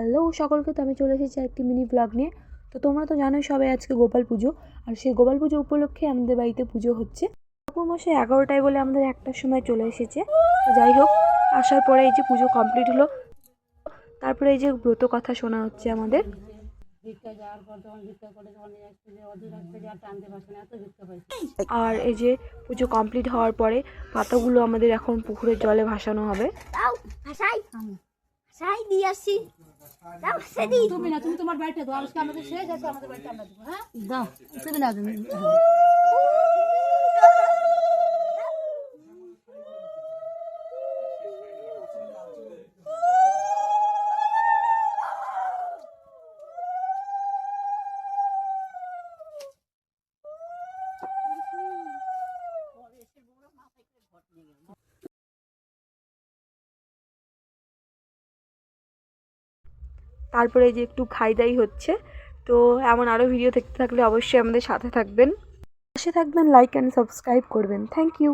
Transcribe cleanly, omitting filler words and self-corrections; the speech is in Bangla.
হ্যালো সকলকে, তো আমি চলে এসেছি একটি মিনি ব্লগ নিয়ে। তো তোমরা তো জানোই সবাই আজকে গোপাল পুজো, আর সেই গোপাল পুজো উপলক্ষে আমাদের বাড়িতে পুজো হচ্ছে। ঠাকুরমশাই 11টায় বলে আমাদের 1টার সময় চলে এসেছে। তো যাই হোক, আসার পরে এই যে পুজো কমপ্লিট হলো, তারপরে এই যে ব্রত কথা শোনা হচ্ছে আমাদের। আর এই যে পুজো কমপ্লিট হওয়ার পরে পাতাগুলো আমাদের এখন পুকুরের জলে ভাসানো হবে। তুমি তোমার বাড়িতে দাও, আজকে আমাদের শেষ আছে, আমাদের বাড়িতে আমরা দেবো। হ্যাঁ দাও, তুমি না তুমি। তারপরে এই যে একটু খাই দাই হচ্ছে। তো এমন আরও ভিডিও দেখতে থাকলে অবশ্যই আমাদের সাথে থাকবেন, লাইক অ্যান্ড সাবস্ক্রাইব করবেন। Thank you.